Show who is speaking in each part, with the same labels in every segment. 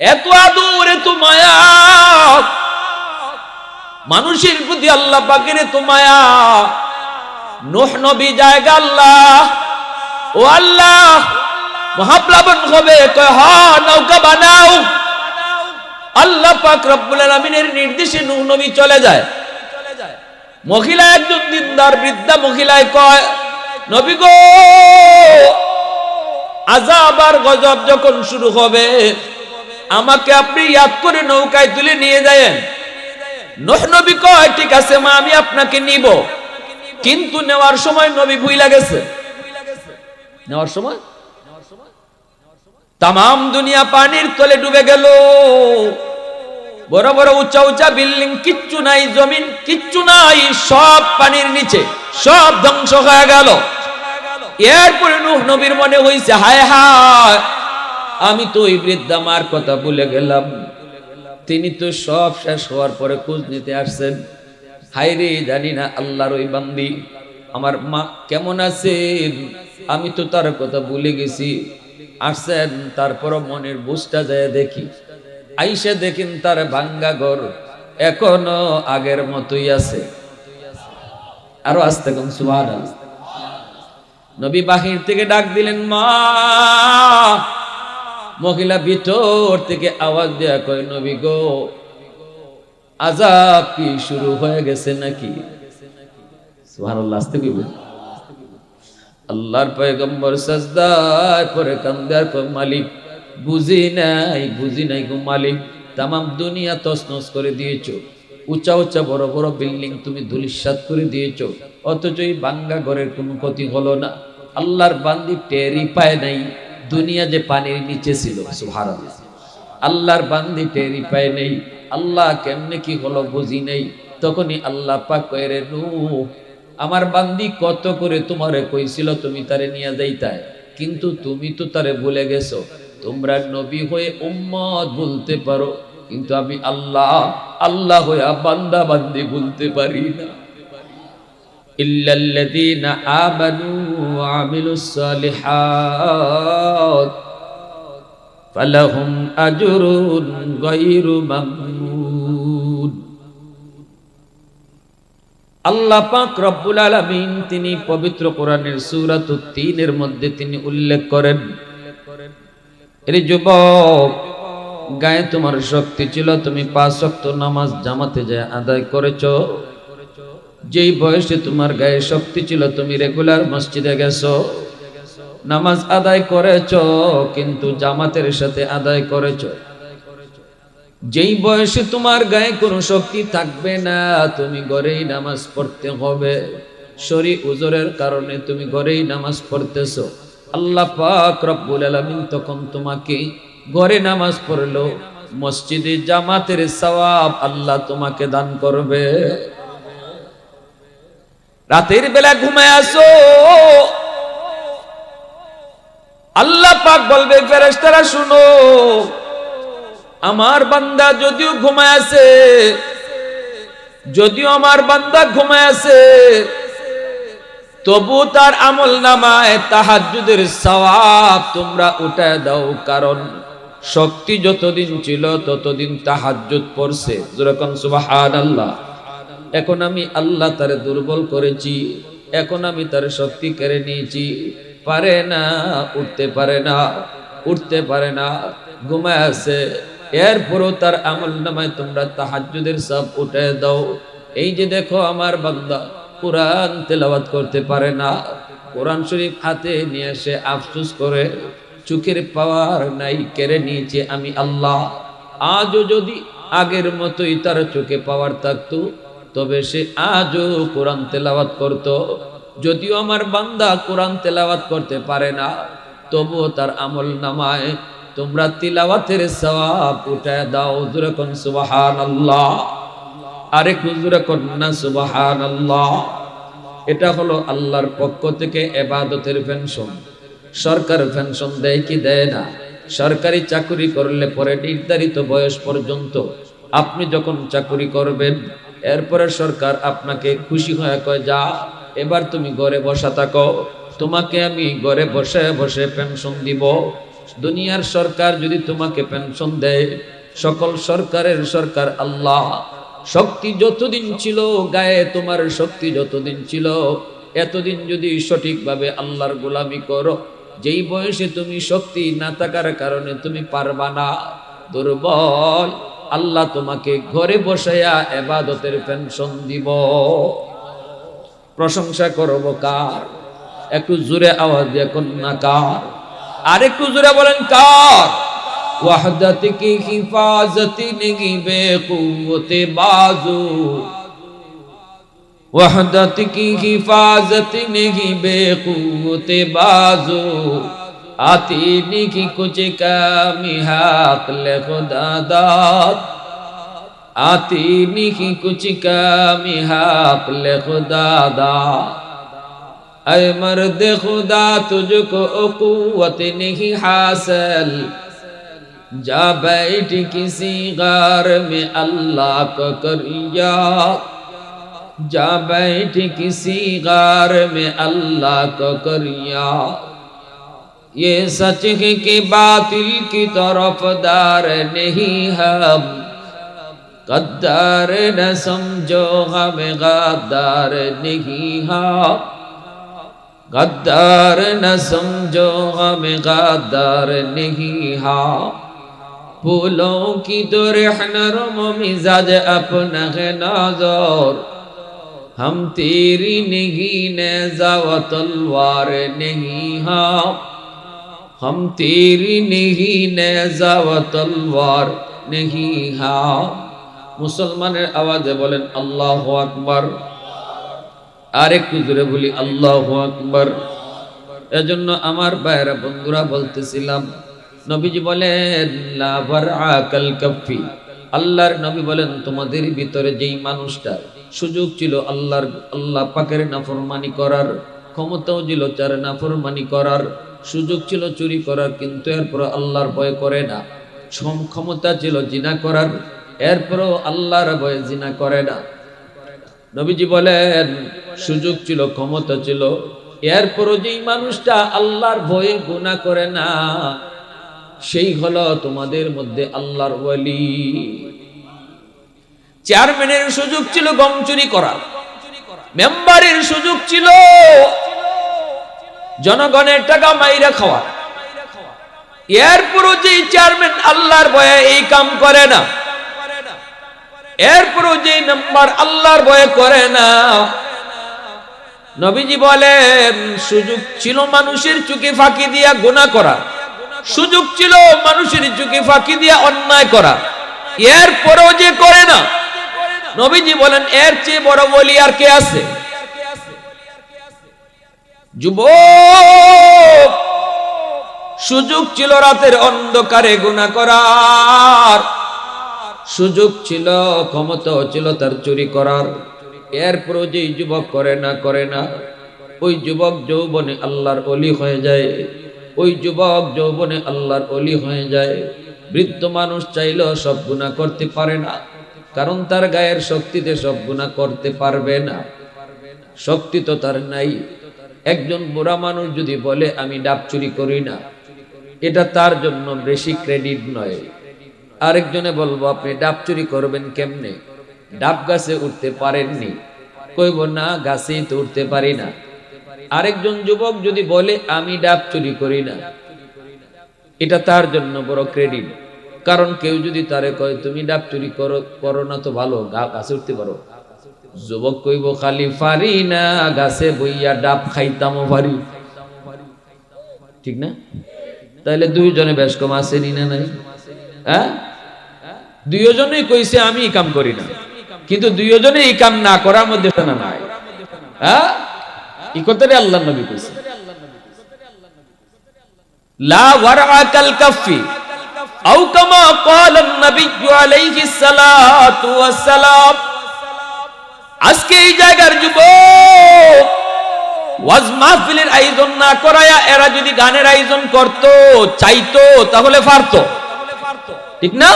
Speaker 1: এত আদর, এত মায়া মানুষের প্রতি আল্লাহ পাকের, এত মায়া। নূহ নবী জায়গা আল্লাহ, ও আল্লাহ মহাপ্লাবন হবে, কয় হ নৌকা বানাও। আল্লাহ পাক রব্বুল আলামিনের নির্দেশে নূহ নবী চলে যায়। মহিলা একজন দিনদার বৃদ্ধা মহিলায় কয়, নবী গো, আযাব আর গজব যখন শুরু হবে আমাকে আপনি ইয়াদ করে নৌকায় তুলে নিয়ে যায়েন। নূহ নবী কয়, ঠিক আছে মা, আমি আপনাকে নিব। কিন্তু নেওয়ার সময় নবী ভুইলা গেছে। নেওয়ার সময় তাম দুনিয়া পানির তলে ডুবে গেল। বড় বড় উঁচা উঁচা বিল্ডিং কিচ্ছু নাই, জমিন কিচ্ছু নাই, সব পানির নিচে, সব ধ্বংস হয়ে গেল। এরপরে নূহ নবীর মনে হইছে, হায় হায়, আমি তো ওই বৃদ্ধা মার কথা ভুলে গেলাম। তিনি তো সব শেষ হওয়ার পরে খোঁজ নিতে আসছেন। হায় রে, জানি না আল্লাহর ওই বান্দি আমার মা কেমন আছেন, আমি তো তার কথা ভুলে গেছি। আসছেন, তারপরও মনের বুঝটা যায় দেখি। আইসা দেখেন তার ভাঙ্গা ঘর এখনো আগের মতোই আছে। আরো আস্তে কোন সুবহানাল্লাহ। নবী বাহির থেকে ডাক দিলেন, মা। মহিলা ভিতর থেকে আওয়াজ দেয়া কয়, নবী গো, আযাব কি শুরু হয়ে গেছে নাকি? সুবহানাল্লাহ, আস্তে কইবেন। আল্লাহর পয়গম্বর সাজদায় পড়ে কান্দে আর কয়, মালিক বুঝি নাই গো মালিক, তামাম দুনিয়া তছনছ করে দিয়েছো, উঁচা উঁচা বড় বড় বিল্ডিং তুমি ধূলিসাৎ করে দিয়েছো, অথচ এই ভাঙ্গা ঘরের কোনো ক্ষতি হলো না। আল্লাহর বান্দি টেরই পায় নাই দুনিয়া যে পানির নিচে ছিল। সুবহানাল্লাহ, আল্লাহর বান্দি টেরই পায় নাই আল্লাহ কেমনে কি হলো বুঝি নাই। তখনই আল্লাহ পাক কয়, রে নূহ, আমার বান্দি কত করে তোমারে কইছিল তুমি তারে নিয়ে যাইতায়, কিন্তু তুমি তো তারে ভুলে গেছো। তোমরা নবী হয়ে উম্মত বলতে পারো, কিন্তু আমি আল্লাহ, আল্লাহ হইয়া বান্দা বান্দি বলতে পারি না। ইল্লাল্লাযীনা আমানু ওয়া আমিলুস সালিহাত ফালাহুম আজরুন গায়রু মামনুন। আল্লাহ পাক রব্বুল আলামিন তিনি পবিত্র কোরআনের সূরাতুত তিনের মধ্যে তিনি উল্লেখ করেন, এরে যুবক, গায়ে তোমার শক্তি ছিল, তুমি 5 ওয়াক্ত নামাজ জামাতে যায় আদায় করেছো। যেই বয়সে তোমার গায়ে শক্তি ছিল তুমি রেগুলার মসজিদে গেছো, নামাজ আদায় করেছো, কিন্তু জামাতের সাথে আদায় করেছো। যেই বয়সে তোমার গায়ে কোনো শক্তি থাকবে না, তুমি ঘরেই নামাজ পড়তে হবে। শরী উজরের কারণে তুমি ঘরেই নামাজ পড়তেছো। আল্লাহ পাক রব্বুল আলামিন তখন তোমাকে ঘরে নামাজ পড়লো, মসজিদে জামাতের সওয়াব আল্লাহ তোমাকে দান করবে। রাতের বেলা ঘুমায় আসো, আল্লাহ পাক বলবে, ফেরেশতারা শুনো, আমার বান্দা যদিও ঘুমায় আছে, যদিও আমার বান্দা ঘুমায় আছে, তবু তার আমল নামায় তাহাজ্জুদের সওয়াব তোমরা উঠায় দাও, কারণ শক্তি যতদিন ছিল ততদিন তাহাজ্জুদ পড়ছে। যেরকম সুবহানাল্লাহ। এখন আমি আল্লাহ তারে দুর্বল করেছি, এখন আমি তার শক্তি কেড়ে নিয়েছি, পারে না, উঠতে পারে না, ঘুমায় আছে। এরপরও তার আমল নামায় তোমরা তাহাজ্জুদের সওয়াব উঠায় দাও। এই যে দেখো আমার বান্দা কোরআন তেলাওয়াত করতে পারে না, কোরআন শরীফ হাতে নিয়ে সে আফসোস করে, চোখের পাওয়ার নাই, কেড়ে নিয়েছে আমি আল্লাহ। আজও যদি আগের মতোই তার চোখে পাওয়ার থাকতো, তবে সে আজও কোরআন তেলাওয়াত করত। যদিও আমার বান্দা কোরআন তেলাওয়াত করতে পারে না, তবুও তার আমল নামায় তোমরা তিলাওয়াতের সওয়াব উঠায় দাও। যখন সুবহানাল্লাহ, আরেক হুজুরে কন্যা সুবহানাল্লাহ। এটা হলো আল্লাহর পক্ষ থেকে ইবাদতের পেনশন। সরকার পেনশন দেয় কি দেয় না? সরকারি চাকরি করলে পরে নির্ধারিত বয়স পর্যন্ত আপনি যখন চাকরি করবেন, এরপরে সরকার আপনাকে খুশি হয়ে কয়, যা এবার তুমি ঘরে বসা থাকো, তোমাকে আমি ঘরে বসে বসে পেনশন দিব। দুনিয়ার সরকার যদি তোমাকে পেনশন দেয়, সকল সরকারের সরকার আল্লাহ। শক্তি যতদিন ছিল গায়ে, তোমার শক্তি যতদিন ছিল, এতদিন যদি সঠিকভাবে আল্লাহর গোলামি করো, যেই বয়সে তুমি শক্তি না থাকার কারণে তুমি পারবা না, দুর্বল, আল্লাহ তোমাকে ঘরে বসাইয়া ইবাদতের পেনশন দিব। প্রশংসা করব কার? একটু জোরে আওয়াজ দিয়ে কন্যা কার? আর একটু জোরে বলেন কার? वहदत की हिफाजत नहीं बेक़ुव्वत बाजू, वहदत की हिफाजत नहीं बेक़ुव्वत बाजू, आती नहीं कुछ कमी हक ले खुदा दाद, आती नहीं कुछ कमी हक ले खुदा दाद। ऐ मर्द खुदा तुझको क़ुव्वत नहीं हासिल, जा बैठ किसी गार में अल्लाह को कर याद, जा बैठ किसी गार में अल्लाह को कर याद। ये सच है कि बातिल की तरफदार नहीं हम, गद्दार न समझो हमें गद्दार नहीं हम, गद्दार न समझो हमें गद्दार नहीं हम। फूलों की तो रहनरम मिजाज अपना है नजर, हम तेरी नहीं नेज़ा व तलवार नहीं हम, हम तेरी नहीं नेज़ा व तलवार नहीं हम। मुसलमाনের আওয়াজে বলেন আল্লাহু আকবার। আর একটু জোরে বলি আল্লাহু আকবার। এজন্য আমার ভাইরা বন্ধুরা বলতেছিলাম, নবীজি বলেন লা বারআকাল কাফি, আল্লাহর নবী বলেন তোমাদের ভিতরে যেই মানুষটা সুযোগ ছিল আল্লাহ পাকের নাফরমানি করার, ক্ষমতাও ছিল তার নাফরমানি করার, সুযোগ ছিল চুরি করার, কিন্তু এরপর আল্লাহর ভয় করে না, ক্ষমতা ছিল জিনা করার, এরপরও আল্লাহর ভয়ে জিনা করে না। নবীজি বলেন সুযোগ ছিল, ক্ষমতা ছিল, এরপরও যেই মানুষটা আল্লাহর ভয়ে গুনাহ করে না, সেই হলো তোমাদের মধ্যে আল্লাহর ওয়ালি। চেয়ারম্যানের সুযোগ ছিল গম চুরি করার, মেম্বারের সুযোগ ছিল জনগণের টাকা মাইরা খাওয়া, এরপরও যে চেয়ারম্যান আল্লাহর ভয়ে এই কাম করে না, এরপরও যে মেম্বার আল্লাহর ভয়ে করে না, নবীজি বলেন সুযোগ ছিল মানুষের চোখে ফাঁকি দিয়া গুনাহ করা, সুযোগ ছিল মানুষের চোখে ফাঁকি দিয়া অন্যায় করা, এরপরও যে করে না, নবীজি বলেন এর চেয়ে বড় ওলি আর কে আছে? যুবক, সুযোগ ছিল রাতের অন্ধকারে গুনাহ করার, সুযোগ ছিল, ক্ষমতা ছিল তার চুরি করার, এরপরও যে যুবক করে না, ওই যুবক যৌবনে আল্লাহর ওলি হয়ে যায়, ওই যুবক যৌবনে আল্লাহর ওলি হয়ে যায়। বৃদ্ধ মানুষ চাইলেও সব গুনাহ করতে পারে না, কারণ তার গায়ের শক্তিতে সব গুনাহ করতে পারবে না, শক্তি তো তার নাই। একজন বুড়া মানুষ যদি বলে আমি ডাব চুরি করি না, এটা তার জন্য বেশি ক্রেডিট নয়। আরেকজনে বলবো আপনি ডাব চুরি করবেন কেমনে? ডাব গাছে উঠতে পারেননি, কইব না গাছেই তো উঠতে পারি না। আরেকজন যুবক যদি বলে আমি ডাব চুরি করি না, এটা তার জন্য বড় ক্রেডিট। কারণ কেউ যদি তারে কয় তুমি ডাব চুরি করো না তো ভালো, গাছে উঠতে পারো, যুবক কইব খালি পারি না, গাছে বইয়া ডাব খাইতামও পারি। ঠিক না? তাইলে দুইজনে বেশ কম আসেনি না নাই? হ্যাঁ, দুইজনেই কইছে আমি এই কাম করি না, কিন্তু দুইজনে এই কাম না করার মধ্যে না নাই। হ্যাঁ, এই কথাটা আল্লাহর নবী কইছে লা ওয়ারআকাল কাফি আও কামা ক্বালা নবী আলাইহিস সালাতু ওয়াস সালাম। আজকে এই জায়গার যুবক ওয়াজ মাহফিলের আয়োজন না করায়া এরা যদি গানের আয়োজন করত, চাইতো, তাহলে পারতো, ঠিক না?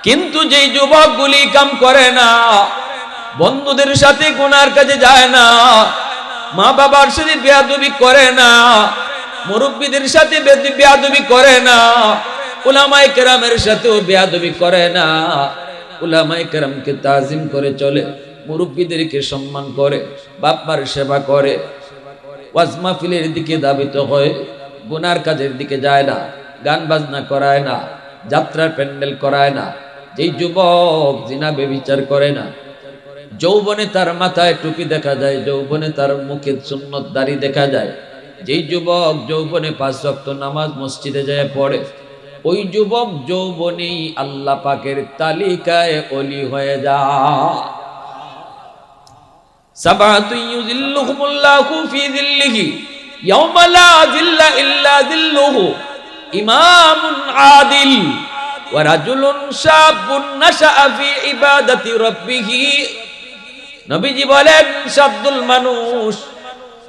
Speaker 1: কিন্তু যেই যুবকগুলি কাম করে না, বন্ধুদের সাথে গুনার কাজে যায় না, মা বাবার সাথে বেয়াদবি করে না, মুরব্বীদের সাথে বেয়াদবি করে না, উলামায়ে কেরামের সাথেও বেয়াদবি করে না। উলামায়ে কেরামকে তাজিম করে চলে, মুরব্বীদেরকে সম্মান করে, বাপ মার সেবা করে, ওয়াজ মাহফিলের দিকে ধাবিত হয়, গুনার কাজের দিকে যায় না, গান বাজনা করায় না, যাত্রার প্যান্ডেল করায় না। যেই যুবক জিনা ব্যভিচার করে না, যৌবনে তার মাথায় টুপি দেখা যায়, যৌবনে তার মুখে সুন্নত দাড়ি দেখা যায়, যেই যুবক যৌবনে 5 ওয়াক্ত নামাজ মসজিদে যায় পড়ে, ওই যুবক যৌবনেই আল্লাহ পাকের তালিকায় ওলি হয়ে যায়। সাবাতু ইউযিল্লুহুমুল্লাহু ফি যিল্লিহি ইয়াওমা লা যিল্লা ইল্লা যিল্লুহু, ইমামুন আদিল ওয়া রাজুলুন শাবুন নাশাআ ফি ইবাদাতি রাব্বিহি। নবীজি বলেন, শাব্দুল মানুষ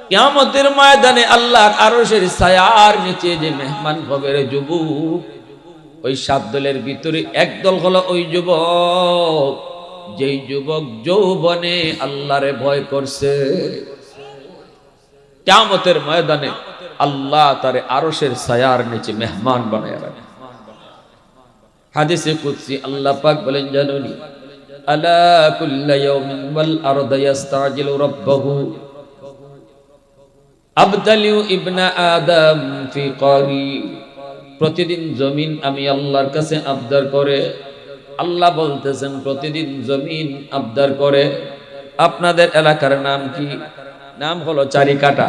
Speaker 1: কিয়ামতের ময়দানে আল্লাহর আরশের ছায়ার নিচে যে মেহমান হবে রে যুবক, ওই 7 দলের ভিতরে এক দল হলো ওই যুবক যেই যুবক যৌবনে আল্লাহরে ভয় করছে। কিয়ামতের ময়দানে আল্লাহ তারে আরশের ছায়ার নিচে মেহমান বানায় রাখে। হাদিসে কুদসি আল্লাহ পাক বলেন, জানুনি আলা কুল্লা ইয়াউমিন ওয়াল আরদু ইস্তাজিলু রাব্বাহু আবদালিউ ইবনা আদম ফি কারি। প্রতিদিন জমিন আমি আল্লাহর কাছে আবদার করে, আল্লাহ বলতেছেন প্রতিদিন জমিন আবদার করে। আপনাদের এলাকার নাম কি? নাম হলো চারিকাটা।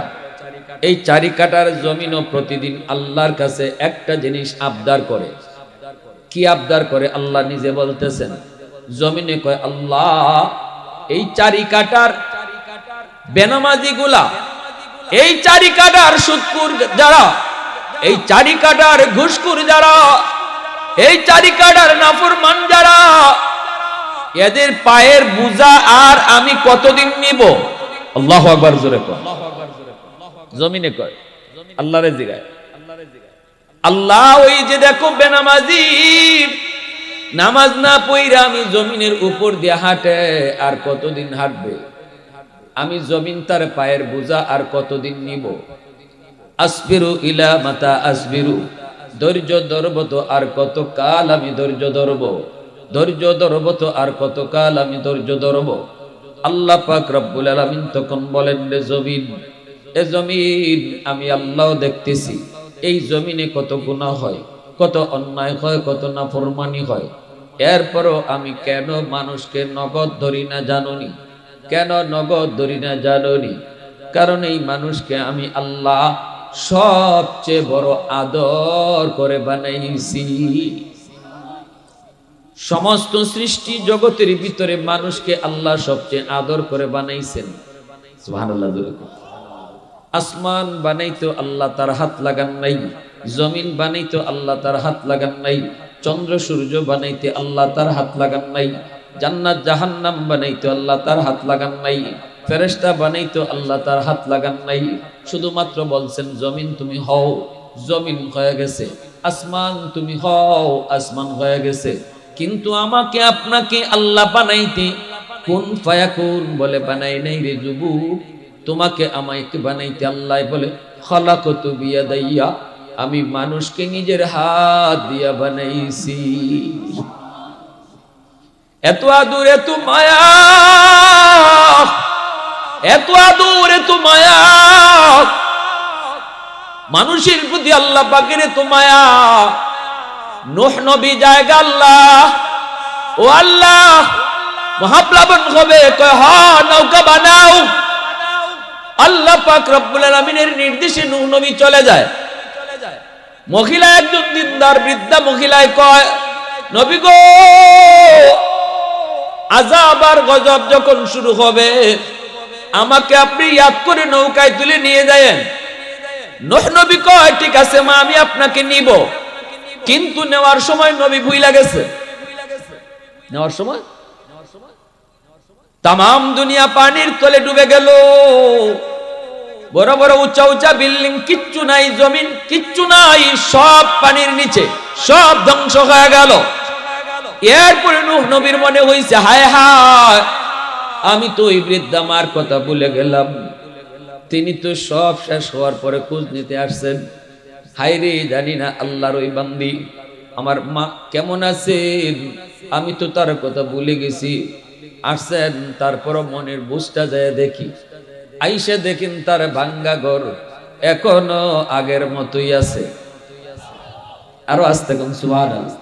Speaker 1: এই চারিকাটার জমিনও প্রতিদিন আল্লাহর কাছে একটা জিনিস আবদার করে। কি আবদার করে? আল্লাহ নিজে বলতেছেন, জমিনে কয়, আল্লাহ এই চারিকাটার বেনামাজি গুলা, এই চারিকাটার সুদখোর যারা, এই চারিকাটার ঘুষখোর যারা, এই চারিকাটার নাফরমান যারা, এদের পায়ের বোঝা আর আমি কতদিন নিব? আল্লাহু আকবার জোরে কয়। জমিনে কয়, আল্লাহরে জিগায়। আল্লাহ ওই যে দেখো বেনামাজি নামাজ না পড়া আমি জমিনের উপর দিয়ে হাঁটে, আর কতদিন হাঁটবে? আমি জমিন তার পায়ের বোঝা আর কতদিন নিব? আসবিরু ইলা মাতা আসবিরু, ধৈর্য ধরব তো আর কত কাল আমি ধৈর্য ধরব, ধৈর্য ধরব তো আর কত কাল আমি ধৈর্য ধরব। আল্লাহ পাক রব্বুল আলামিন তখন বলেন, রে জমিন, এ জমিন আমি আল্লাহ দেখতেছি এই জমিনে কত গুনাহ হয়, কত অন্যায় হয়, কত নাফরমানি হয়। এরপরও আমি কেন মানুষকে নগদ ধরি না জানুনি? কেন নগদ ধরি না জানুনি? কারণ এই মানুষকে আমি আল্লাহ সবচেয়ে বড় আদর করে বানাইছি। সমস্ত সৃষ্টি জগতের ভিতরে মানুষকে আল্লাহ সবচেয়ে আদর করে বানাইছেন। সুবহানাল্লাহ। আসমান বানাইতো আল্লাহ তার হাত লাগান নাই, জমিন বানাইতো আল্লাহ তার হাত লাগান নাই, চন্দ্র সূর্য বানাইতে আল্লাহ তার হাত লাগান নাই, জান্নাত জাহান্নাম বানাইতো আল্লাহ তার হাত লাগান নাই, ফেরেশতা বানাইতো আল্লাহ তার হাত লাগান নাই। শুধুমাত্র বলছেন জমিন তুমি হও, জমিন হয়ে গেছে, আসমান তুমি হও, আসমান হয়ে গেছে। কিন্তু আমাকে আপনাকে আল্লাহ বানাইতে কুন ফায়াকুন বলে বানাই নাই রে যুবক। তোমাকে আমাকে বানাইতে আল্লাহ বলে খালাকতু বিয়াদাইয়া, আমি মানুষকে নিজের হাত দিয়া বানাইছি। এত আদর, এত মায়া, এত আদর, এত মায়া মানুষের প্রতি আল্লাহ পাকের এত মায়া। নূহ নবী জায়গা আল্লাহ, ও আল্লাহ মহাপ্লাবন হবে, কয় হ নৌকা বানাও। আল্লাহ পাক রব্বুল আলামিনের নির্দেশে নূহ নবী চলে যায়। মহিলা একজন দিনদার বৃদ্ধা মহিলায় কয়, নবী গো আযাব আর গজব যখন শুরু হবে আমাকে আপনি ইয়াদ করে নৌকায় তুলে নিয়ে যায়েন। নূহ নবী কয়, ঠিক আছে মা, আমি আপনাকে নিব। কিন্তু নেওয়ার সময় নবী ভুইলা গেছে। নেওয়ার সময় তাম দুনিয়া পানির তলে ডুবে গেল। বড় বড় উঁচা উঁচা বিল্ডিং কিচ্ছু নাই, জমিন কিচ্ছু নাই, সব পানির নিচে, সব ধ্বংস হয়ে গেল। এরপরে নূহ নবীর মনে হইছে, হায় হায় আমি তো ওই বৃদ্ধা মার কথা ভুলে গেলাম। তিনি তো সব শেষ হওয়ার পরে খোঁজ নিতে আসছেন। হায়রে, জানি না আল্লাহর ওই বান্দি আমার মা কেমন আছেন, আমি তো তার কথা ভুলে গেছি। আসছেন, তারপরও মনের বুঝটা যায় দেখি। আইসে দেখেন তার ভাঙ্গা ঘর এখনো আগের মতোই আছে। আরো আসতে কোন সুবহানাল্লাহ।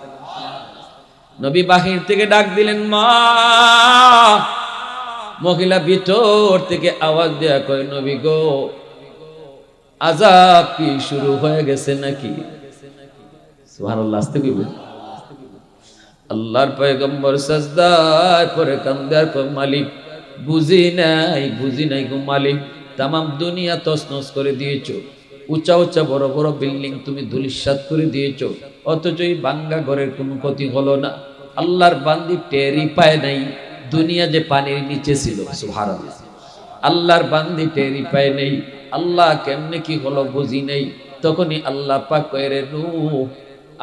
Speaker 1: নবী বাহির থেকে ডাক দিলেন, মা। মহিলা ভিতর থেকে আওয়াজ দেয়া কয়, নবী গো, আযাব কি শুরু হয়ে গেছে নাকি? সুবহানাল্লাহ, আস্তে কইবেন। আল্লাহর পয়গম্বর সাজদায় পড়ে কান্দে আর কয়, মালিক বুঝি নাই গো মালিক, তামাম দুনিয়া তছনছ করে দিয়েছো, উঁচা উঁচা বড় বড় বিল্ডিং তুমি ধূলিসাৎ করে দিয়েছো, অথচ এই ভাঙ্গা ঘরের কোনো ক্ষতি হলো না। আল্লাহর বান্দি টেরই পায় নাই দুনিয়া যে পানির নিচে ছিল। সুবহানাল্লাহ। আল্লাহর বান্দি টেরই পায় নাই আল্লাহ কেমনে কি হলো বুঝি নাই। তখনই আল্লাহ পাক কয়, রে নূহ,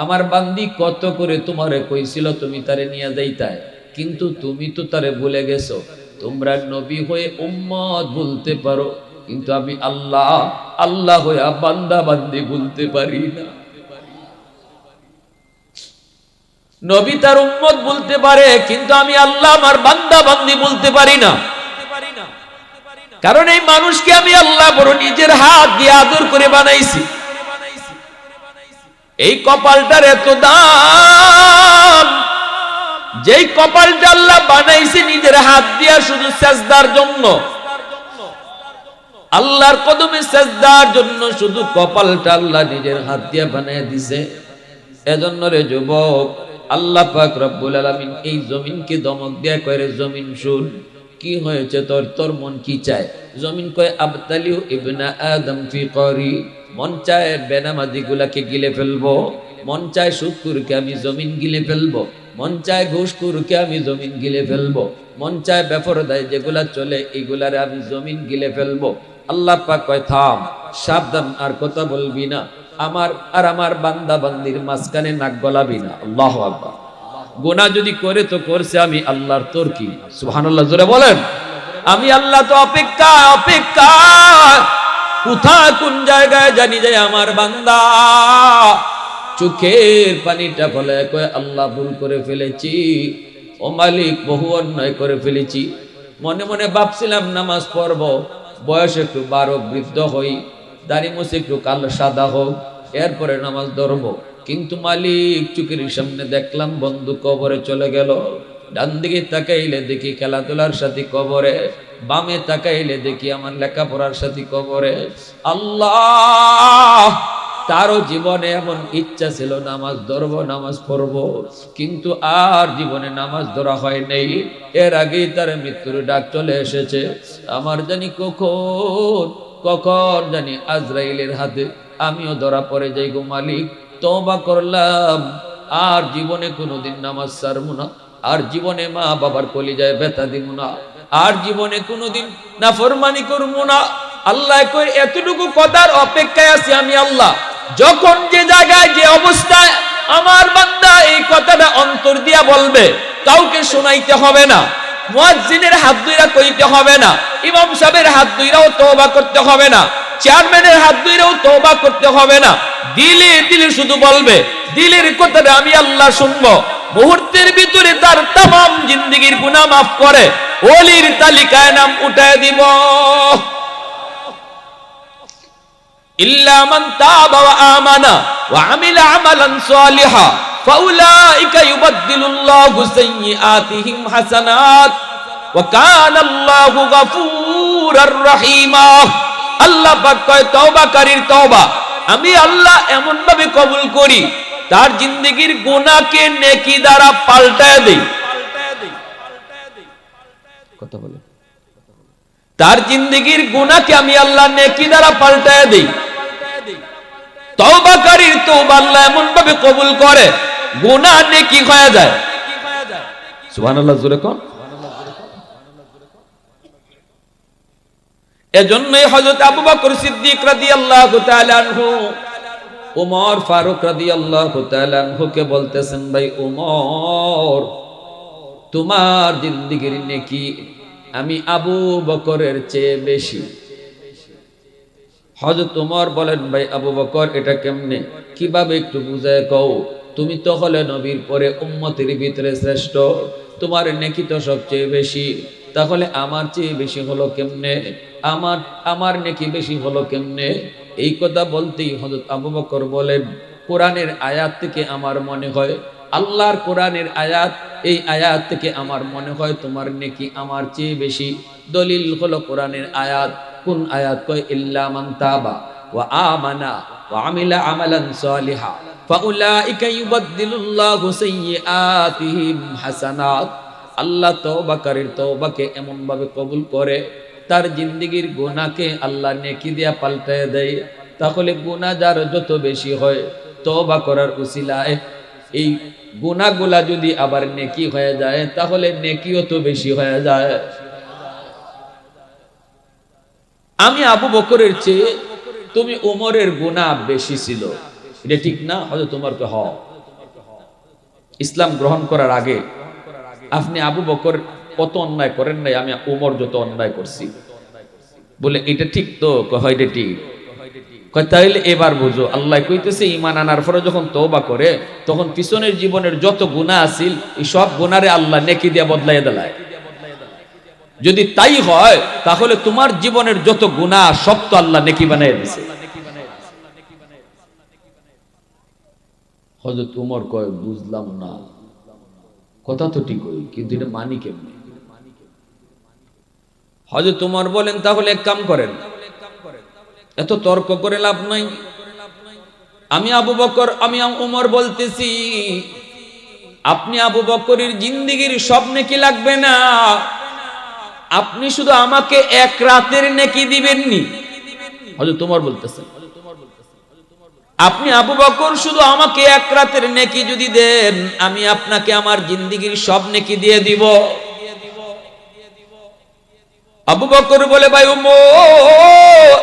Speaker 1: আমার বান্দি কত করে তোমারে কইছিল তুমি তারে নিয়ে যাইতায়, কিন্তু তুমি তো তারে ভুলে গেছো। তোমরা নবী হয়ে উম্মত বলতে পারো, কিন্তু আমি আল্লাহ আল্লাহ হয়ে বান্দা বান্দি বলতে পারি না। নবী তার উম্মত বলতে পারে, কিন্তু আমি আল্লাহ আমার বান্দা বান্দি বলতে পারি না। কারণ এই মানুষকে আমি আল্লাহ বড় নিজের হাত দিয়ে আদর করে বানাইছি। এই কপালটার এত দাম, যেই কপালটা আল্লাহ বানাইছে নিজের হাত দিয়া শুধু সেজদার জন্য, আল্লাহর কদমে সেজদার জন্য শুধু কপালটা আল্লাহ নিজের হাত দিয়া বানায় দিছে। এজন্য রে যুবক, আল্লাহ পাক রব্বুল আলামিন এই জমিনকে দমক দিয়া কয়, রে জমিন শুন, কি হয়েছে তোর? তোর মন কি চায়? জমিন কয়, আবতালিউ ইবনা আদম ফি করি। মন চায় বেনামাজি গুলাকে গিলে ফেলবো, মন চায় সুদখোরকে আমি জমিন গিলে ফেলবো, মন চায় ঘুষখোরকে আমি জমিন গিলে ফেলবো, মন চায় বেপরদায় যেগুলা চলে এগুলারে আমি জমিন গিলে ফেলবো। আল্লাহ পাক কয়, থাম, সাবধান, আর কথা বলবি না, আমার আর আমার বান্দা বান্দির মাঝখানে নাক গলাবি না। আল্লাহু আকবার। গুনাহ যদি করে তো করছে, আমি আল্লাহর, তোর কি? সুবহানাল্লাহ, জোরে বলেন। আমি আল্লাহ তো অপেক্ষা কোথায় কোন জায়গায় জানি যায় আমার বান্দা চোখের পানিটা ফলে কয়, আল্লাহ ভুল করে ফেলেছি, ও মালিক বহু অন্যায় করে ফেলেছি। মনে মনে ভাবছিলাম নামাজ পড়ব, বয়স একটু 12 বৃদ্ধ হই, দাড়ি মুছে একটু কালো সাদা হোক, এরপরে নামাজ ধরবো। কিন্তু মালিক চোখের সামনে দেখলাম বন্ধু কবরে চলে গেল। ডান দিকে তাকাইলে দেখি খেলাধুলার সাথী কবরে, বামে তাকাইলে দেখি আমার লেখাপড়ার সাথী কবরে। আল্লাহ, তারও জীবনে এমন ইচ্ছা ছিল নামাজ ধরবো, নামাজ পড়বো, কিন্তু আর জীবনে নামাজ ধরা হয় নাই। এর আগেই তার মৃত্যুর ডাক চলে এসেছে। আমার জানি কখন জানি আজরাইলের হাতে আমিও ধরা পড়ে যাই গো মালিক। তওবা করলাম, আর জীবনে কোনোদিন নামাজ ছাড়বো না, আর জীবনে মা বাবার কলিজায় ব্যথা দিব না, আর জীবনে কোনোদিন নাফরমানি করবো না। আল্লাহ কই, এতটুকু কথার অপেক্ষায় আছি আমি আল্লাহ। যখন যে জায়গায় যে অবস্থায় আমার বান্দা এই কথাটা অন্তর দিয়া বলবে, কাউকে শোনাইতে হবে না, মুয়াজ্জিনের হাত ধইরা কইতে হবে না, ইমাম সাহেবের হাত ধইরাও তওবা করতে হবে না, চেয়ারম্যানের হাত ধইরাও তওবা করতে হবে না। দিলে দিলে শুধু বলবে, দিলের কথাটা আমি আল্লাহ শুনবো। মুহূর্তের ভিতরে তার तमाम জিন্দেগীর গুনাহ মাফ করে ওলির তালিকায় নাম উঠায় দিব। ইল্লা মান তাবা ওয়া আমানা ওয়া আমিলা আমালান সালিহা ফাউলাইকা ইউবাদদিলুল্লাহু সাইয়্যাতিহিম হাসানাত ওয়া কানাল্লাহু গফুরার রহিমা। আল্লাহ পাক কয়, তওবাকারীর তওবা আমি আল্লাহ এমন ভাবে কবুল করি, তার জিন্দেগীর গুনাহকে নেকি দ্বারা পাল্টায় দেই। কথা বলে, তার জিন্দেগীর গুনাহকে আমি আল্লাহ নেকি দ্বারা পাল্টায় দেই। তওবাকারীর তওবা আল্লাহ এমন ভাবে কবুল করে, গুনাহ নেকি হয়ে যায়। সুবহানাল্লাহ, জোরে কোন। এজন্যই হযরত আবু বকর সিদ্দিক রাদিয়াল্লাহু তাআলা আনহু ওমর ফারুক রাদিয়াল্লাহু তাআলা আনহুকে বলতেছেন, ভাই ওমর, তোমার জিন্দেগীর নেকি আমি আবু বকরের চেয়ে বেশি। হযরত ওমর বলেন, ভাই আবু বকর এটা কেমনে, কিভাবে একটু বুঝায় কও, তুমি তো হলে নবীর পরে উম্মতের ভিতরে শ্রেষ্ঠ, তোমার নেকি তো সবচেয়ে বেশি, তাহলে আমার চেয়ে বেশি হলো কেমনে, আমার আমার নেকি বেশি হলো কেমনে? এই কথা বলতেই হযরত আবু বকর বলেন, কোরআনের আয়াত থেকে আমার মনে হয়, আল্লাহর কোরআনের আয়াত, এই আয়াত থেকে আমার মনে হয় তোমার নেকি আমার চেয়ে বেশি। দলিল হলো কোরআনের আয়াত। কোন আয়াত? কয় ইল্লা মান তাবা ওয়া আমানা ওয়া আমিলা আমালান সালিহা ফাউলাইকা ইউবাদদিলুল্লাহু সাইয়্যাতিহিম হাসানাত। আল্লাহ তওবাকারীর তওবাকে এমন ভাবে কবুল করে, তার জিন্দেগীর গুনাহকে আল্লাহ নেকি দিয়া পাল্টায় দেয়। তাহলে গুনাহ যার যত বেশি হয়, তওবা করার উসিলায় এই গুনাহগুলা যদি আবার নেকি হয়ে যায়, তাহলে নেকিও তো বেশি হয়ে যায়। আমি আবু বকরের চেয়ে তুমি ওমরের গুনাহ বেশি ছিল, এটা ঠিক না? হয়তো তোমার হ ইসলাম গ্রহণ করার আগে আপনি আবু বকর কত অন্যায় করেন নাই, আমি ওমর যত অন্যায় করছি। বলে এটা ঠিক তো? হয় এটা ঠিক। তাইলে এবার বুঝো, আল্লাহ কইতেছে ঈমান আনার পরে যখন তওবা করে, তখন পিছনের জীবনের যত গুনাহ আছিল এই সব গুনারে আল্লাহ নেকি দিয়া বদলাইয়া দেয়। যদি তাই হয়, তাহলে তোমার জীবনের যত গুনাহ সব তো আল্লাহ নেকি বানাইয়া দিয়েছে। হযরত ওমর কয়, বুঝলাম না, কথা তো ঠিক হই, কিন্তু এটা মানি কেমনে? হযরত ওমর বলেন, তাহলে এক কাম করেন, এত তর্ক করে লাভ নাই। আমি আবু বকর, আমি ওমর বলতেছি, আপনি আবু বকরের জিন্দেগীর সব নেকি লাগবে না, আপনি শুধু আমাকে এক রাতের নেকি দিবেননি। হযরত ওমর বলতেছেন, আপনি আবু বকর শুধু আমাকে এক রাতের নেকি যদি দেন, আমি আপনাকে আমার জিন্দেগীর সব নেকি দিয়ে দিব। আবু বকর বলে, ভাই ওমর,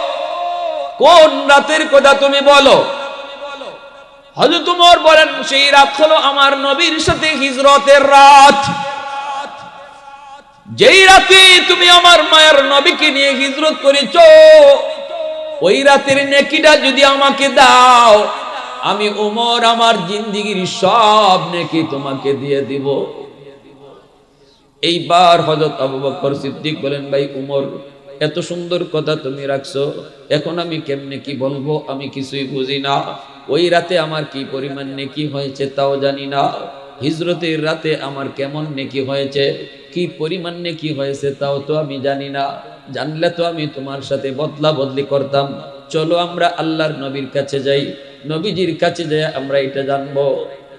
Speaker 1: কোন রাতের কথা তুমি বলো? হযরত ওমর বলেন, সেই রাত হলো আমার নবীর সাথে হিজরতের রাত। যেই রাতে তুমি আমার মায়ের নবীকে নিয়ে হিজরত করেছো, ওই রাতের নেকিটা যদি আমাকে দাও, আমি ওমর আমার জিন্দেগীর সব নেকি তোমাকে দিয়ে দিব। এইবার হযরত আবু বকর সিদ্দিক বলেন, ভাই উমর, এত সুন্দর কথা তুমি রাখছো, এখন আমি কেমনে কি বলবো, আমি কিছুই বুঝি না। ওই রাতে আমার কি পরিমাণ নেকি হয়েছে তাও জানি না, হিজরতের রাতে আমার কেমন নেকি হয়েছে, কি পরিমাণ নেকি হয়েছে তাও তো আমি জানি না। জানলে তো আমি তোমার সাথে বদলা বদলি করতাম। চলো আমরা আল্লাহর নবীর কাছে যাই, নবীজির কাছে যাই আমরা এটা জানবো।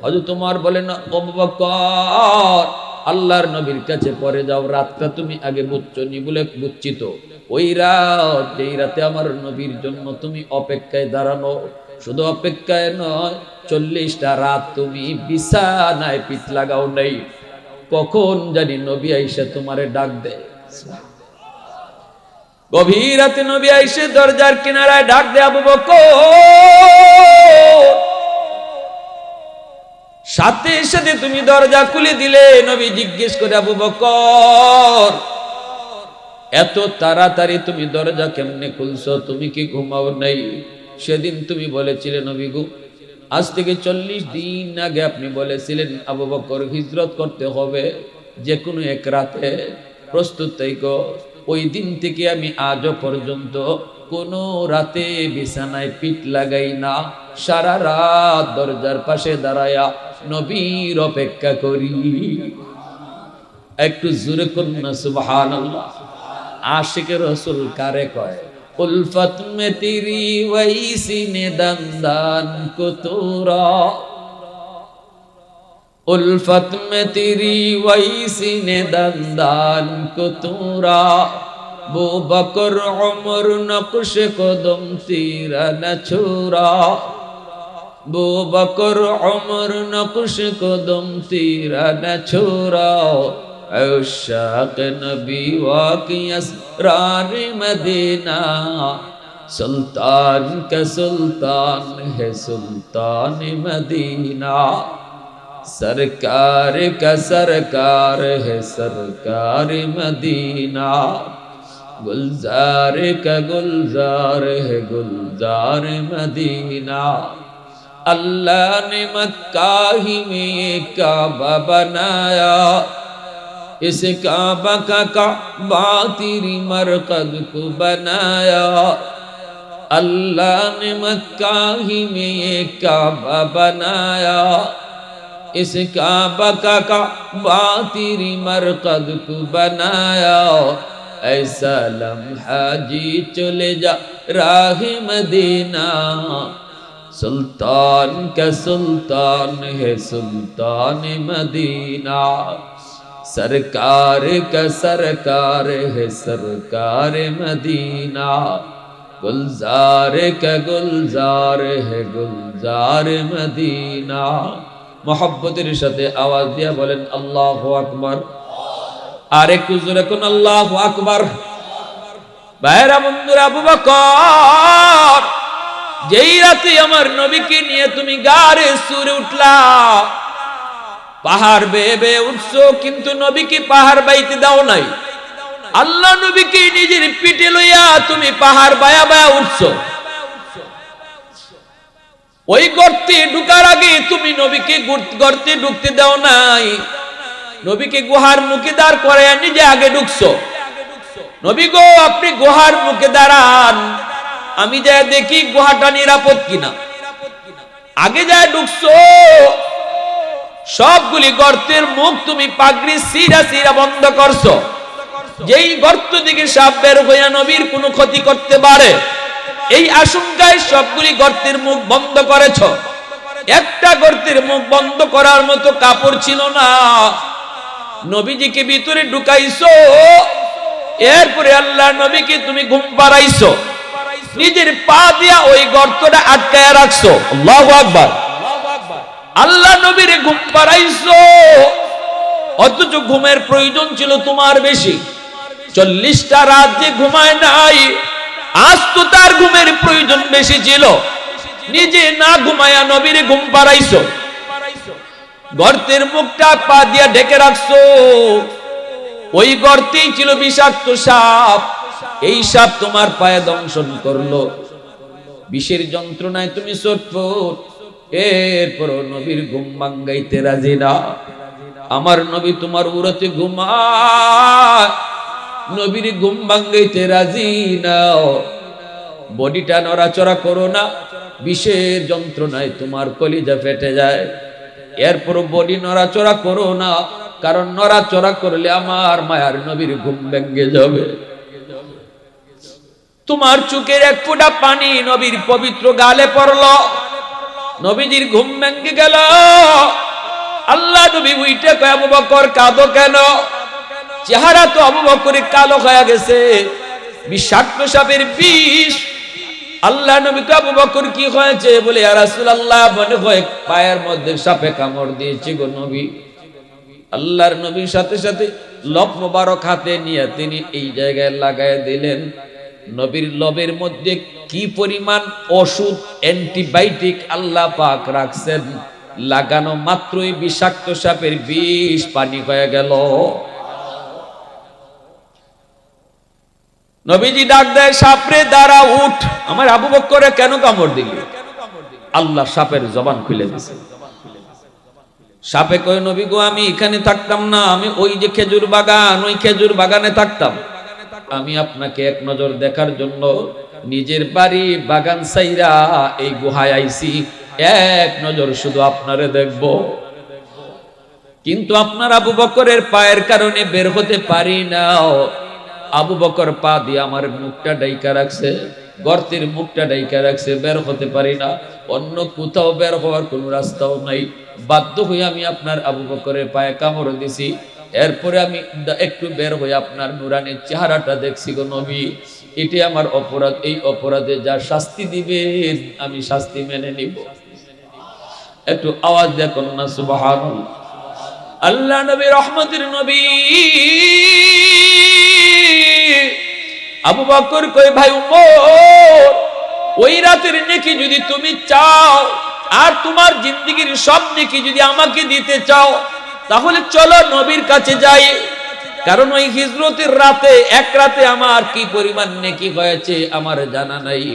Speaker 1: হযরত ওমর বলেন, আবু বকর, আল্লাহর নবীর কাছে পরে যাও, রাতটা তুমি আগে বুঝছো নি? বলে বুঝছি তো। ওই রাত, যেই রাতে আমার নবীর জন্য তুমি অপেক্ষায় দাঁড়ানো, শুধু অপেক্ষায় নয়, 40টা রাত তুমি বিছানায় পিঠ লাগাও নাই, কখন জানি নবী আইসা তোমারে ডাক দেয়। গভীর রাতে নবী আইসে দরজার কিনারায় ডাক দেয়, আবু বকর। সাথে সাথে তুমি দরজা খুলে দিলে। নবী জিজ্ঞেস করে, আবু বকর, এত তাড়াতাড়ি তুমি দরজা কেমনে খুলছো? তুমি কি ঘুমাও নাই? সেদিন তুমি বলেছিলে নবী গো, আজ থেকে 40 দিন আগে আপনি বলেছিলেন আবু বকর হিজরত করতে হবে যে কোনো এক রাতে, প্রস্তুত থাইকো। ওই দিন থেকে আমি আজও পর্যন্ত কোনো রাতে বিছানায় পিঠ লাগাই না, সারা রাত দরজার পাশে দাঁড়ায়া নবীর অপেক্ষা করি। একটু জোরে কন্যা সুবহানাল্লাহ। आशिक रसूल कारे कय, उल्फत में तेरी वैसी ने दंदान को तोरा, उल्फत में तेरी वैसी ने दंदान को तोरा, वो बकर उमर नक्श कदम तेरा न छोड़ा, वो बकर उमर नक्श कदम तेरा न छोड़ा, अशाक नबी वाक़ी असरार मदीना, सुल्तान का सुल्तान है सुल्तान मदीना, सरकार का सरकार है सरकार मदीना, गुलजार का गुलजार है गुलजार मदीना। अल्लाह ने मक्का ही में ये काबा बनाया, इस काबा का काबा तेरी मरकद को बनाया। अल्लाह ने मक्का ही में ये काबा बनाया, इस काबा का काबा तेरी मरकद को बनाया। ऐसा लम्हा जी चले जा राह मदीना, सुल्तान का सुल्तान है सुल्तान मदीना। सरकार का सरकार है सरकार मदीना। गुलजार का गुलजार है गुलजार मदीना। मोहब्बतेर साथे आवाज दिया बोलेन अल्लाहु আকবার। আর একটু জোরে কোন আল্লাহু আকবার। ভাইরা বন্ধুরা, আবু বকর যেই রাতে আমার নবীকে নিয়ে তুমি গারে সুরে উঠলা, পাহাড় বেয়ে বেয়ে উঠছো, কিন্তু নবীকে পাহাড় বাইতে দাও নাই। আল্লাহ নবীকে নিজের পিঠে লইয়া তুমি পাহাড় বায়া বায়া উঠছো। ওই গর্তে ঢুকার আগে তুমি নবীকে গর্তে ঢুকতে দাও নাই, নবীকে গুহার মুখে দাঁড় করে নিজে আগে ঢুকছো। নবী গো, আপনি গুহার মুখে দাঁড়ান, আমি যাই দেখি গুহাটা নিরাপদ কিনা। আগে যায় ঢুকছো, সবগুলি গর্তের মুখ তুমি পাগড়ি সিরা সিরা বন্ধ করছো। যেই গর্ত থেকে সাপ বের হইয়া নবীর কোনো ক্ষতি করতে পারে, এই আশঙ্কায় সবগুলি গর্তের মুখ বন্ধ করেছ। একটা গর্তের মুখ বন্ধ করার মতো কাপড় ছিল না। নবীজিকে ভিতরে ঢুকাইছো, এরপরে আল্লাহ নবীকে তুমি ঘুম পাড়াইছো, নিজের পা দিয়া ওই গর্তটা আটকায়া রাখছো। আল্লাহু আকবার। আল্লাহ নবীরে ঘুম পাড়াইছো, অথচ ঘুমের প্রয়োজন ছিল তোমার বেশি। 40টা রাত যে ঘুমায় নাই, আজ তো তার ঘুমের প্রয়োজন বেশি ছিল। নিজে না ঘুমায়া নবীরে ঘুম পাড়াইছো, গর্তের মুখটা পা দিয়া ঢেকে রাখছো। ওই গর্তেই ছিল বিষাক্ত সাপ। এই সাপ তোমার পায়ে দংশন করলো, বিষের যন্ত্রণায় তুমি ছটফট। এরপর নবীর ঘুম ভাঙ্গাইতে রাজি না। আমার নবী তোমার উরতে ঘুমায়, নবীর ঘুম ভাঙ্গাইতে রাজি নাও। বডিটা নড়াচড়া করো না, বিষের যন্ত্রণায় তোমার কলিজা ফেটে যায়। এরপর বডি নড়াচড়া করো না, কারণ নড়াচড়া করলে আমার মায়ার নবীর ঘুম ভেঙে যাবে। তোমার চোখের এক ফোঁটা পানি নবীর পবিত্র গালে পড়লো, নবীজির ঘুম ভেঙে গেল। আল্লাহ নবী উইটে কয়, আবু বকর কাঁদো কেন? চেহারা তো আবু বকরের কালো হয়ে গেছে, বিষাক্ত সাপের বিষ। আল্লাহ নবী কয়, আবু বকর কি হয়েছে? বলে, ইয়া রাসূলুল্লাহ, মনে হয় পায়ের মধ্যে সাপে কামড় দিয়েছে গো নবী। আল্লাহর নবীর সাথে সাথে লব মোবারক হাতে নিয়ে তিনি এই জায়গায় লাগায় দিলেন। নবীর লবের মধ্যে কি পরিমাণ ওষুধ, অ্যান্টিবায়োটিক আল্লাহ পাক রাখছেন, লাগানো মাত্রই বিষাক্ত সাপের বিষ পানি হয়ে গেল। নবীজি ডাক দেয়, সাপরে দাঁড়া, উঠ। আমার আবু বকরে কেন কামড় দিলি? আল্লাহ সাপের জবান খুলে দিয়েছে। সাপে কয়, নবী গো, আমি এখানে থাকতাম না, আমি ওই যে খেজুর বাগান, ওই খেজুর বাগানে থাকতাম। আমি আপনাকে এক নজর দেখার জন্য নিজের বাড়ি বাগান সাইরা এই গুহায় আইছি, এক নজর শুধু আপনারে দেখব। কিন্তু আপনার আবু বকরের পায়ের কারণে বের হতে পারি না। আবু বকর পা দিয়ে আমার মুখটা ডাইকা রাখছে, গর্তের মুখটা ডাইকা রাখছে, বের হতে পারি না। অন্য কোথাও বের হওয়ার কোনো রাস্তাও নাই। বাধ্য হয়ে আমি আপনার আবু বকরের পায়ে কামড় দিছি। এরপরে আমি একটু বের হয়ে আপনার নুরানি চেহারাটা দেখছি গো নবী। এটি আমার অপরাধ, এই অপরাধে যা শাস্তি দিবেন আমি শাস্তি মেনে নিব। একটু আওয়াজ দেখুন না সুবহানাল্লাহ। আল্লাহ নবী রহমতের নবী। আবু বকর কই, ভাই উমর, ওই রাতের নেকি যদি তুমি চাও আর তোমার জিন্দেগীর সব নেকি যদি আমাকে দিতে চাও, তাহলে চলো নবীর কাছে যাই। কারণ ওই হিজরতের রাতে, এক রাতে আমার কি পরিমাণ নেকি হয়েছে আমার জানা নাই।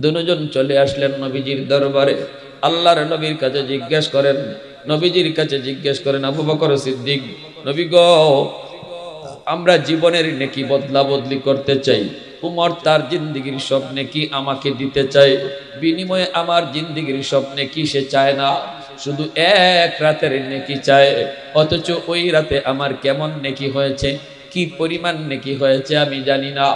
Speaker 1: দুজন চলে আসলেন নবীজির দরবারে। আল্লাহর নবীর কাছে জিজ্ঞেস করেন, নবীজির কাছে জিজ্ঞেস করেন, আবু বকর সিদ্দিক, নবী গো, আমরা জীবনের নেকি বদলা বদলি করতে চাই। উমর তার জিন্দিগির সব নেকি আমাকে দিতে চায়, বিনিময়ে আমার জিন্দিগির সব নেকি সে চায় না, শুধু এক রাতের নেকি চায়। অথচ ওই রাতে আমার কেমন নেকি হয়েছে, কি পরিমাণ নেকি হয়েছে আমি জানি না।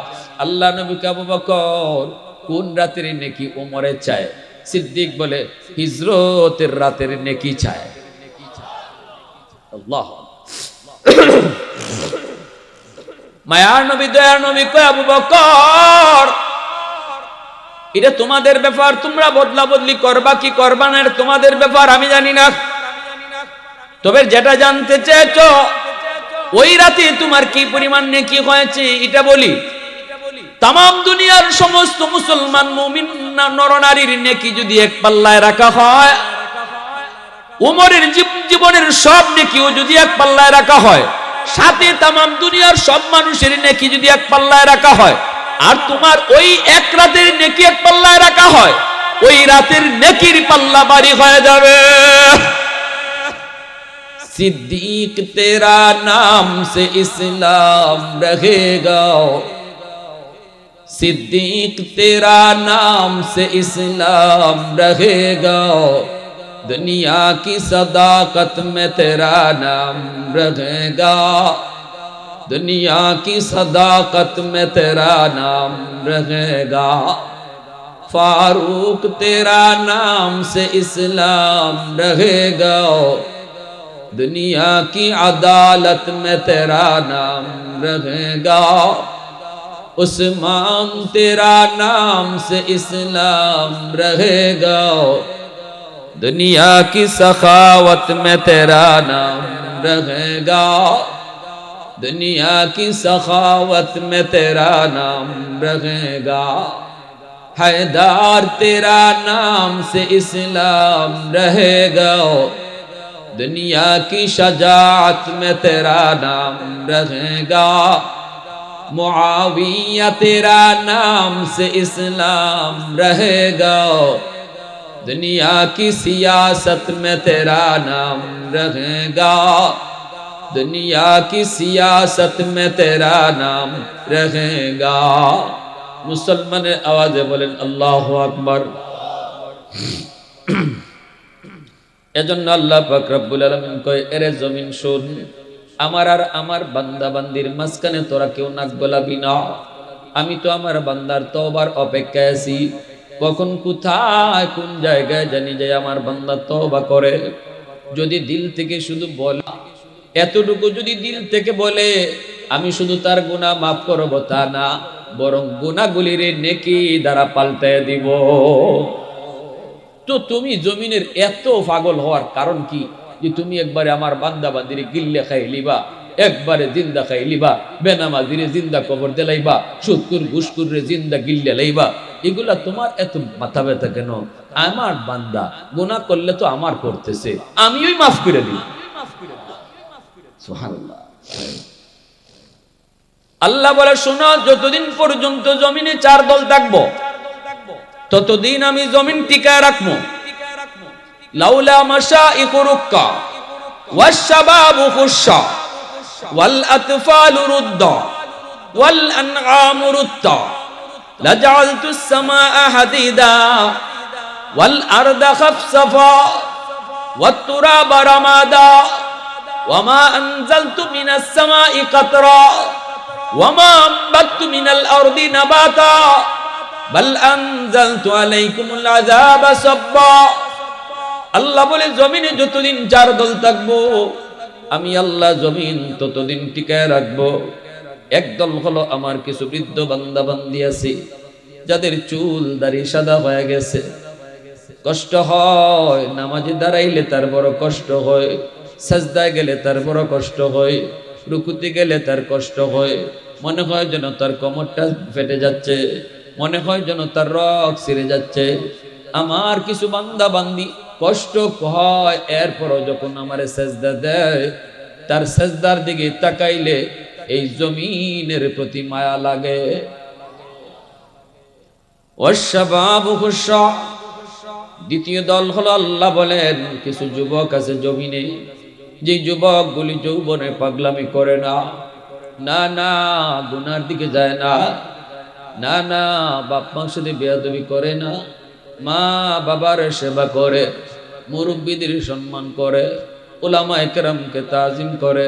Speaker 1: আল্লাহ নবী আবু বকর, কোন রাতের নেকি উমরে চায়? সিদ্দিক বলে, হিজরতের রাতের নেকি চায়। আল্লাহ, মায়ার নবী দয়ার নবী কয়, আবু বকর, এটা তোমাদের ব্যাপার, তোমরা বদলা বদলি করবা কি করবা না এটা তোমাদের ব্যাপার, আমি জানি না। তবে যেটা জানতে চেয়েছো, ওই রাতে তোমার কি পরিমাণ নেকি হয়েছে এটা বলি। তাম দুনিয়ার সমস্ত মুসলমান মুমিন নরনারীর নেকি যদি এক পাল্লায় রাখা হয়, উমরের জীবনের সব নেকিও যদি এক পাল্লায় রাখা হয়, সাথে তাম দুনিয়ার সব মানুষের নেকি যদি এক পাল্লায় রাখা হয়, আর তোমার ওই এক রাতের নেকি এক পাল্লায় রাখা হয়, ওই রাতের নেকির পাল্লা ভারী হয়ে যাবে। सिद्दीक तेरा नाम से इस्लाम रहेगा, सिद्दीक तेरा नाम से इस्लाम रहेगा, दुनिया की सदाकत में तेरा नाम रहेगा, दुनिया की सदाकत में तेरा नाम रहेगा, फारूक तेरा नाम से इस्लाम रहेगा, दुनिया की अदालत में तेरा नाम रहेगा, उस्मान तेरा नाम से इस्लाम रहेगा, दुनिया की सखावत में तेरा नाम रहेगा, दुनिया की सखावत में तेरा नाम रहेगा, हैदर तेरा नाम से इस्लाम रहेगा, दुनिया की शजाअत में तेरा नाम रहेगा, मुआविया तेरा नाम से इस्लाम रहेगा, दुनिया की सियासत में तेरा नाम रहेगा, दुनिया की सियासत में तेरा नाम रहेगा। मुसलमान आवाज़े बोलें अल्लाहु अकबर। এজন্য আল্লাহ পাক রব্বুল আলামিন কয়, এরে জমিন শোন, আমার আর আমার বান্দা বান্দির মাঝখানে তোরা কেউ নাক গলাবি না। আমি তো আমার বান্দার তওবার অপেক্ষায় আছি, কখন কোথায় কোন জায়গায় জানি যে আমার বান্দা তওবা করে। যদি দিল থেকে শুধু বলে, এতটুকু যদি দিল থেকে বলে আমি শুধু তার গুনাহ মাফ করব তা না, বরং গুনাহগুলির নেকি দ্বারা পাল্টায় দিব। তো তুমি জমিনের এত পাগল হওয়ার কারণ কি যে তুমি একবারে আমার বান্দা বান্দিরে গিল্লে খাই লিবা, একবারে জিন্দা খাই লিবা, বেনামাজিরে জিন্দা কবর দিলাইবা, সুদকুর ঘুষকুরে জিন্দা গিল্লে লাইবা? এগুলা তোমার এত মাথা ব্যথা কেন? আমার বান্দা গুনাহ করলে তো আমার করতেছে, আমিই মাফ করে দিই। সুবহানাল্লাহ। আল্লাহ বলে, শোনো, যতদিন পর্যন্ত জমিনে চার দল থাকবো ততদিন আমি জমিন টিকায় রাখবো। লাউলা মাশাইখু রুক্কা ওয়াশ-শাবাবু খুশশা ওয়াল আতফালু রুদ্দা ওয়াল আনআমু রুত্তা লাজআলতু আস-সামাআ হাদিদা ওয়াল আরদা খাফসাফা ওয়াত তুরাবা রামাদা ওয়ামা আনজালতু মিনাস সামাই কাতরা ওয়ামা আনবাতু মিনাল আরদি নাবাতা বাল আনজালতু আলাইকুমুল আযাবা সাব্বা। আল্লাহ বলে, জমিনে যতদিন চার দল থাকবো আমি আল্লাহ জমিন ততদিন টিকায় রাখবো। একদল হলো আমার কিছু বৃদ্ধ বান্দা বান্দি আছে, যাদের চুল দাড়ি সাদা হয়ে গেছে, কষ্ট হয়, নামাজে দাঁড়াইলে তার বড় কষ্ট হয়, সাজদায় গেলে তার বড় কষ্ট হয়, রুকুতে গেলে তার কষ্ট হয়, মনে হয় যেন তার কোমরটা ফেটে যাচ্ছে, মনে হয় যেন তার রগ ছিঁড়ে যাচ্ছে। আমার কিছু বান্দা বান্দি কষ্ট হয়, এরপরও যখন আমারে সেজদা দেয় তার সেজদার দিকে তাকাইলে এই জমিনের প্রতি মায়া লাগে। ওয়াশবাবু খুশা, দ্বিতীয় দল হলো আল্লাহ বলেন কিছু যুবক আছে জমিনে, যে যুবকগুলি যৌবনে পাগলামি করে না, না না গুনার দিকে যায় না, না না বাপ মার সাথে বেয়াদবি করে না, মা বাবার সেবা করে, মুরব্বীদের সম্মান করে, উলামায়ে কেরামকে তাজিম করে,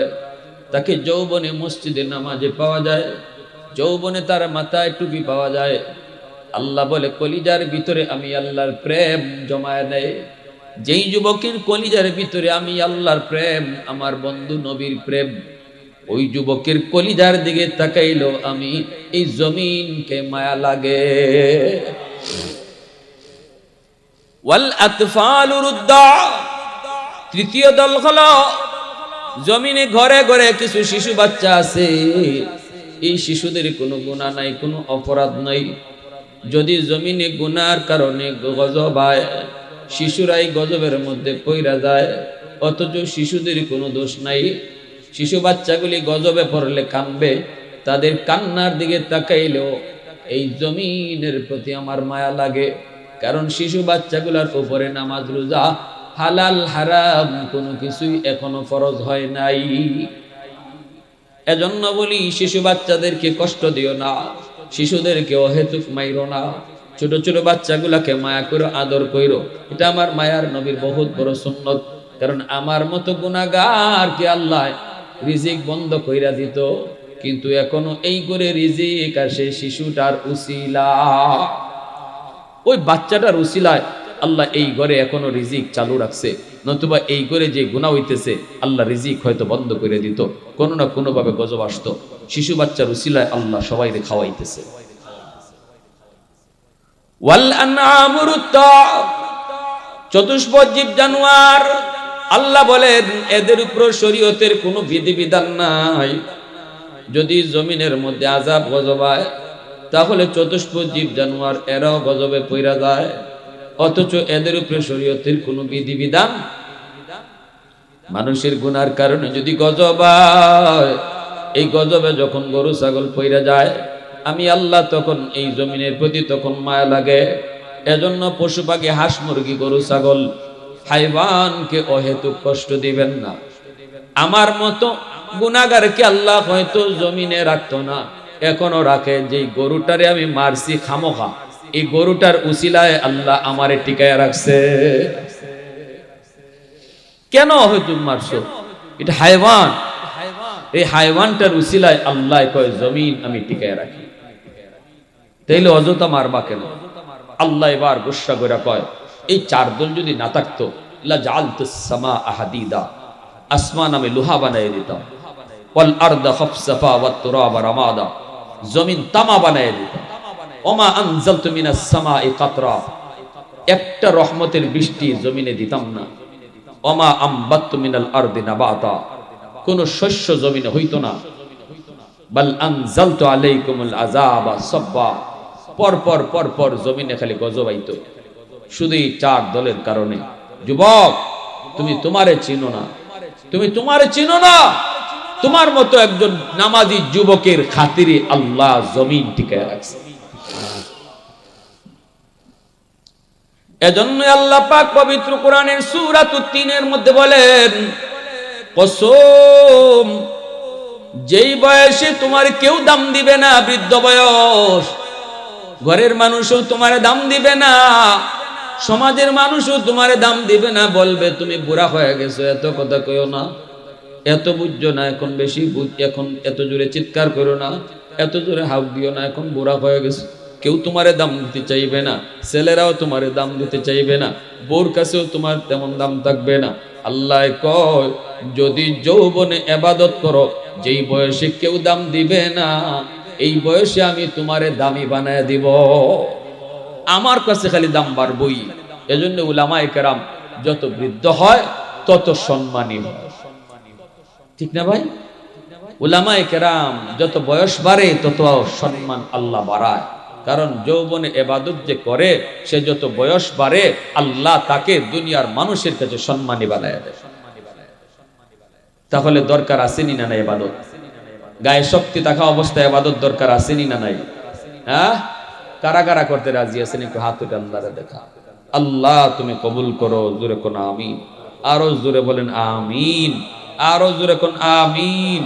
Speaker 1: তাকে যৌবনে মসজিদে নামাজে পাওয়া যায়, যৌবনে তার মাথায় টুপি পাওয়া যায়। আল্লাহ বলে কলিজার ভিতরে আমি আল্লাহর প্রেম জমায় নেয়। যেই যুবকের কলিজার ভিতরে আমি আল্লাহর প্রেম, আমার বন্ধু নবীর প্রেম, ওই যুবকের কলিজার দিকে তাকাইলো আমি এই জমিনকে মায়া লাগে। ওয়াল আতফালু রুদ্দা, তৃতীয় দল হলো জমিনে ঘরে ঘরে কিছু শিশু বাচ্চা আছে, এই শিশুদের কোনো গুনাহ নাই, কোনো অপরাধ নাই। যদি জমিনে গুনার কারণে গজব হয়, শিশুরাই গজবের মধ্যে পইরা যায়, অথচ শিশুদের কোনো দোষ নাই। শিশু বাচ্চাগুলি গজবে পড়লে কাঁদবে, তাদের কান্নার দিকে তাকাইলেও এই জমিনের প্রতি আমার মায়া লাগে। কারণ শিশু বাচ্চাগুলোর উপরে নামাজ রোজা হালাল হারাম কোনো কিছুই এখনো ফরজ হয় নাই। এজন্য বলি শিশু বাচ্চাদেরকে কষ্ট দিও না, শিশুদেরকে অহেতুক মাইরো না, ছোট ছোট বাচ্চাগুলাকে মায়া করো, আদর কইরো। এটা আমার মায়ার নবীর বহুত বড় সুন্নত। কারণ আমার মতো গুনাহগার কি আল্লাহ রিজিক বন্ধ কইরা দিত, কিন্তু এখনো এই করে রিজিক আসে শিশুটার উসিলা, ওই বাচ্চাটার উসিলায় আল্লাহ এই ঘরে এখনো রিজিক চালু রাখছে। নতুবা এই ঘরে যে গুনাহ হইতেছে আল্লাহ রিজিক হয়তো বন্ধ করে দিত, কোনো না কোনো ভাবে গজব আসতো। শিশু বাচ্চার উসিলায় আল্লাহ সবাইকে খাওয়াইতেছে। ওয়াল আনআমু রুত্তা, চতুষ্পদ জীব জানোয়ার, আল্লাহ বলেন এদের উপর শরীয়তের কোনো বিধিবিধান নাই। যদি জমিনের মধ্যে আযাব গজব হয় তাহলে চতুষ্পদ জীব জানোয়ার এরাও গজবে পইরা যায়, অথচ এদের উপরে শরীয়তের কোনো বিধিবিধান। মানুষের গুনার কারণে যদি গজব হয়, এই গজবে যখন গরু ছাগল পইরা যায়, আমি আল্লাহ তখন এই জমিনের প্রতি তখন মায়া লাগে। এজন্য পশু পাখি, হাঁস মুরগি, গরু ছাগল, হাইওয়ানকে অহেতুক কষ্ট দিবেন না। আমার মতো গুনাহগারকে আল্লাহ হয়তো জমিনে রাখতো না, এখনো রাখে। যেই গরুটারে আমি মারছি খামোখা, এই গরুটার উসিলায় আল্লাহ আমারে টিকায় রাখছে। কেন হয়তো মারছো? এটা হাইওয়ান, এই হাইওয়ানটার উসিলায় আল্লাহ কয় জমিন আমি টিকায় রাখি। তাইলে অযথা মারবা কেন? আল্লাহ এবার গুসা করে কয় এই চারজন যদি না থাকতো লা জাআলতুস সামা আহাদিদা, আসমান আমি লোহা বানায় দিতাম, ওয়াল আরদা খাফসাফা ওয়াত তুরাবা রামাদা, জমিন তামা বানায় দিতাম, ওমা আনজালতু মিনাস সামাই কাতরা, একটা রহমতের বৃষ্টি জমিনে দিতাম না, ওমা আমবাততু মিনাল আরদি নাবাতা, কোন শস্য জমিনে হইতো না, বাল আনজালতু আলাইকুমুল আযাবা সাব্বা, পরপর পরপর জমিনে খালি গজব আইতো, শুধু এই চার দলের কারণে। যুবক, তুমি তোমারে চিনো না, তুমি তোমারে চিনো না। তোমার মতো একজন নামাজি যুবকের খাতিরে আল্লাহ জমিন টিকায় রাখছে। এজন্য আল্লাহ পাক পবিত্র কোরআনের সূরাতুত তিনের মধ্যে বলেন, কসম, যেই বয়সে তোমার কেউ দাম দিবে না, বৃদ্ধ বয়স, ঘরের মানুষও তোমার দাম দিবে না, সমাজের মানুষও তোমার দাম দিবে না, বলবে তুমি বুড়া হয়ে গেছো, এত কথা কইও না, এত বুঝছো না, এখন বেশি এখন এত জোরে চিৎকার করো না, এত জোরে হাউক দিও না, এখন বুড়া হয়ে গেছো। কেউ তোমারে দাম দিতে চাইবে না, ছেলেরাও তোমারে দাম দিতে চাইবে না, বউর কাছেও তোমার তেমন দাম থাকবে না। আল্লাহ কয় যদি যৌবনে ইবাদত করো, যেই বয়সে কেউ দাম দিবে না, এই বয়সে আমি তোমারে দামি বানায় দিব, আমার কাছে খালি দাম বাড়বই। এজন্য উলামায়ে কেরাম যত বৃদ্ধ হয় তত সম্মানী হয়, ঠিক না ভাই? উলামায়ে কেরাম যত বয়স বাড়ে তত সম্মান আল্লাহ বাড়ায়। কারণ যৌবনে ইবাদত যে করে সে যত বয়স বাড়ে আল্লাহ তাকে দুনিয়ার মানুষের কাছে সম্মানী বানায় দেয়। তাহলে দরকার আসেনি না নাই ইবাদত? গায়ে শক্তি থাকা অবস্থায় ইবাদত দরকার আসেনি না নাই? হ্যাঁ, কারা কারা করতে রাজি আছেন একটু হাত উঠে আল্লাহরে দেখা। আল্লাহ তুমি কবুল করো, জোরে কোন আমিন। আরো জোরে বলেন আমিন, আরো জোরে কোন আমিন।